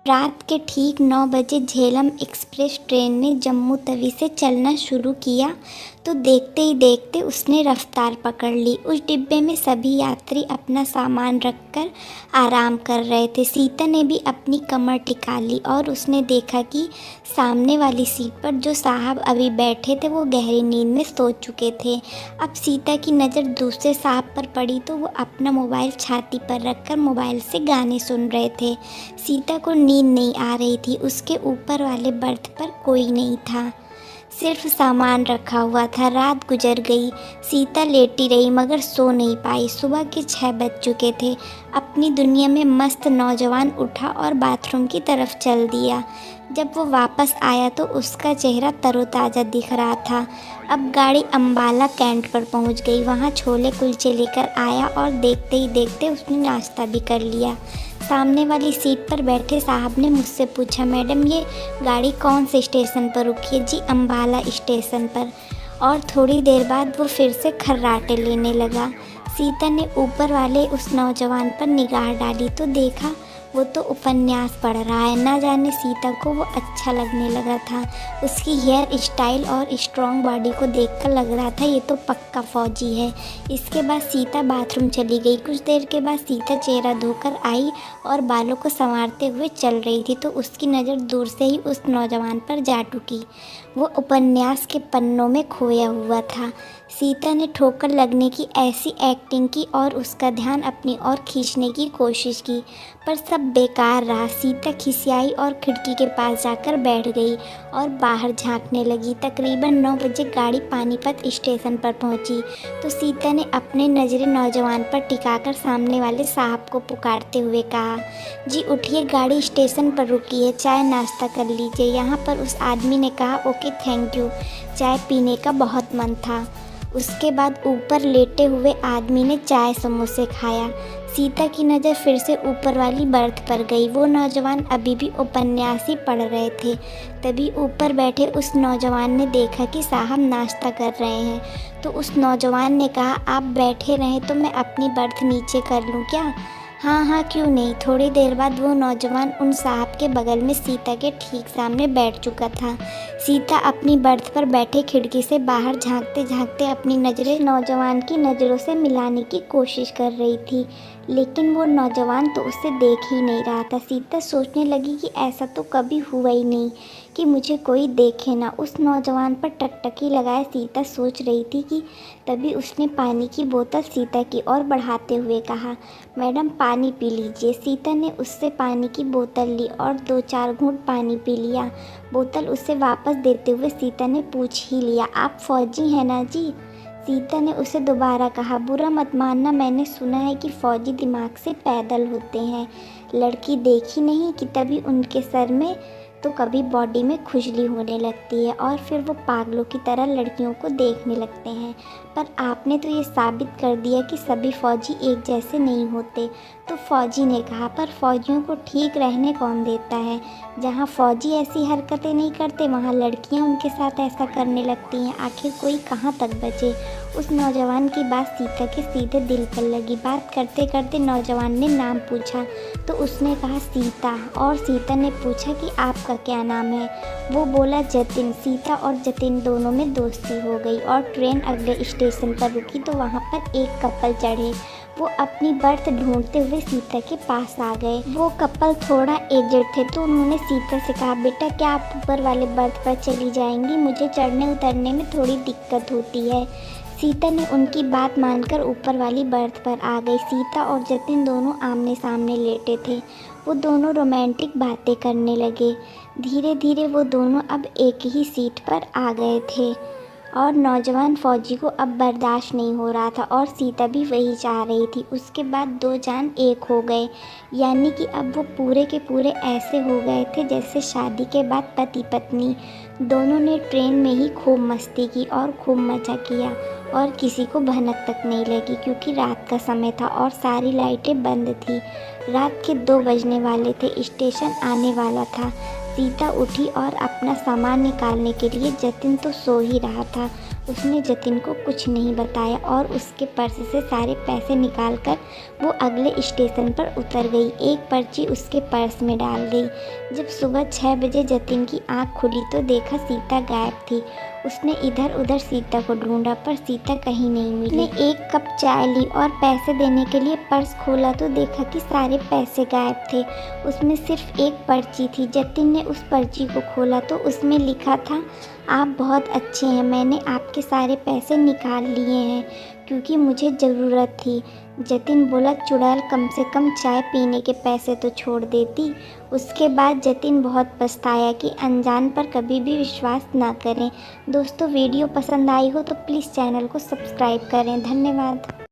रात के ठीक 9 बजे झेलम एक्सप्रेस ट्रेन ने जम्मू तवी से चलना शुरू किया तो देखते ही देखते उसने रफ्तार पकड़ ली। उस डिब्बे में सभी यात्री अपना सामान रखकर आराम कर रहे थे। सीता ने भी अपनी कमर टिका ली और उसने देखा कि सामने वाली सीट पर जो साहब अभी बैठे थे वो गहरी नींद में सो चुके थे। अब सीता की नज़र दूसरे साहब पर पड़ी तो वो अपना मोबाइल छाती पर रखकर मोबाइल से गाने सुन रहे थे। सीता को नींद नहीं आ रही थी। उसके ऊपर वाले बर्थ पर कोई नहीं था, सिर्फ सामान रखा हुआ था। रात गुजर गई। सीता लेटी रही मगर सो नहीं पाई। सुबह के 6 बज चुके थे। अपनी दुनिया में मस्त नौजवान उठा और बाथरूम की तरफ चल दिया। जब वो वापस आया तो उसका चेहरा तरोताज़ा दिख रहा था। अब गाड़ी अम्बाला कैंट पर पहुंच गई। वहां छोले कुलचे लेकर आया और देखते ही देखते उसने नाश्ता भी कर लिया। सामने वाली सीट पर बैठे साहब ने मुझसे पूछा, मैडम ये गाड़ी कौन से स्टेशन पर रुकी है? जी अम्बाला स्टेशन पर। और थोड़ी देर बाद वो फिर से खर्राटे लेने लगा। सीता ने ऊपर वाले उस नौजवान पर निगाह डाली तो देखा वो तो उपन्यास पढ़ रहा है। ना जाने सीता को वो अच्छा लगने लगा था। उसकी हेयर स्टाइल और स्ट्रॉन्ग बॉडी को देखकर लग रहा था ये तो पक्का फौजी है। इसके बाद सीता बाथरूम चली गई। कुछ देर के बाद सीता चेहरा धोकर आई और बालों को संवारते हुए चल रही थी तो उसकी नज़र दूर से ही उस नौजवान पर जा टुकी। वो उपन्यास के पन्नों में खोया हुआ था। सीता ने ठोकर लगने की ऐसी एक्टिंग की और उसका ध्यान अपनी ओर खींचने की कोशिश की, पर सब बेकार रहा। सीता खिसियाई और खिड़की के पास जाकर बैठ गई और बाहर झांकने लगी। तकरीबन 9 बजे गाड़ी पानीपत स्टेशन पर पहुंची तो सीता ने अपने नज़रें नौजवान पर टिकाकर सामने वाले साहब को पुकारते हुए कहा, जी उठिए, गाड़ी स्टेशन पर रुकी है, चाय नाश्ता कर लीजिए। यहाँ पर उस आदमी ने कहा, ओके थैंक यू, चाय पीने का बहुत मन था। उसके बाद ऊपर लेटे हुए आदमी ने चाय समोसे खाया। सीता की नज़र फिर से ऊपर वाली बर्थ पर गई। वो नौजवान अभी भी उपन्यास ही पढ़ रहे थे। तभी ऊपर बैठे उस नौजवान ने देखा कि साहब नाश्ता कर रहे हैं तो उस नौजवान ने कहा, आप बैठे रहें तो मैं अपनी बर्थ नीचे कर लूँ क्या? हाँ हाँ क्यों नहीं। थोड़ी देर बाद वो नौजवान उन साहब के बगल में सीता के ठीक सामने बैठ चुका था। सीता अपनी बर्थ पर बैठे खिड़की से बाहर झांकते झांकते अपनी नज़रें नौजवान की नज़रों से मिलाने की कोशिश कर रही थी, लेकिन वो नौजवान तो उसे देख ही नहीं रहा था। सीता सोचने लगी कि ऐसा तो कभी हुआ ही नहीं कि मुझे कोई देखे ना। उस नौजवान पर टकटकी लगाए सीता सोच रही थी कि तभी उसने पानी की बोतल सीता की ओर बढ़ाते हुए कहा, मैडम पानी पी लीजिए। सीता ने उससे पानी की बोतल ली और 2-4 घूंट पानी पी लिया। बोतल उसे वापस देते हुए सीता ने पूछ ही लिया, आप फौजी हैं ना जी? सीता ने उसे दोबारा कहा, बुरा मत मानना, मैंने सुना है कि फ़ौजी दिमाग से पैदल होते हैं। लड़की देखी नहीं कि तभी उनके सर में तो कभी बॉडी में खुजली होने लगती है और फिर वो पागलों की तरह लड़कियों को देखने लगते हैं। पर आपने तो ये साबित कर दिया कि सभी फ़ौजी एक जैसे नहीं होते। तो फ़ौजी ने कहा, पर फ़ौजियों को ठीक रहने कौन देता है? जहाँ फ़ौजी ऐसी हरकतें नहीं करते वहाँ लड़कियाँ उनके साथ ऐसा करने लगती हैं। आखिर कोई कहाँ तक बचे? उस नौजवान की बात सीता के सीधे दिल पर लगी। बात करते करते नौजवान ने नाम पूछा तो उसने कहा सीता, और सीता ने पूछा कि आपका क्या नाम है? वो बोला जतिन। सीता और जतिन दोनों में दोस्ती हो गई और ट्रेन अगले स्टेशन पर रुकी तो वहाँ पर एक कपल चढ़े। वो अपनी बर्थ ढूंढते हुए सीता के पास आ गए। वो कपल थोड़ा एजेड थे तो उन्होंने सीता से कहा, बेटा क्या आप ऊपर वाले बर्थ पर चली जाएंगी? मुझे चढ़ने उतरने में थोड़ी दिक्कत होती है। सीता ने उनकी बात मानकर ऊपर वाली बर्थ पर आ गई। सीता और जतिन दोनों आमने सामने लेटे थे। वो दोनों रोमांटिक बातें करने लगे। धीरे धीरे वो दोनों अब एक ही सीट पर आ गए थे और नौजवान फौजी को अब बर्दाश्त नहीं हो रहा था और सीता भी वही चाह रही थी। उसके बाद 2 जान एक हो गए, यानी कि अब वो पूरे के पूरे ऐसे हो गए थे जैसे शादी के बाद पति पत्नी। दोनों ने ट्रेन में ही खूब मस्ती की और खूब मज़ा किया और किसी को भनक तक नहीं लगी क्योंकि रात का समय था और सारी लाइटें बंद थी। रात के 2 बजने वाले थे, स्टेशन आने वाला था। सीता उठी और अपना सामान निकालने के लिए, जतिन तो सो ही रहा था। उसने जतिन को कुछ नहीं बताया और उसके पर्स से सारे पैसे निकालकर वो अगले स्टेशन पर उतर गई। एक पर्ची उसके पर्स में डाल गई। जब सुबह 6 बजे जतिन की आंख खुली तो देखा सीता गायब थी। उसने इधर उधर सीता को ढूंढा पर सीता कहीं नहीं मिली। उसने एक कप चाय ली और पैसे देने के लिए पर्स खोला तो देखा कि सारे पैसे गायब थे। उसमें सिर्फ एक पर्ची थी। जतिन ने उस पर्ची को खोला तो उसमें लिखा था, आप बहुत अच्छे हैं, मैंने आपके सारे पैसे निकाल लिए हैं क्योंकि मुझे ज़रूरत थी। जतिन बोला, चुड़ैल, कम से कम चाय पीने के पैसे तो छोड़ देती। उसके बाद जतिन बहुत पछताया कि अनजान पर कभी भी विश्वास ना करें। दोस्तों, वीडियो पसंद आई हो तो प्लीज़ चैनल को सब्सक्राइब करें। धन्यवाद।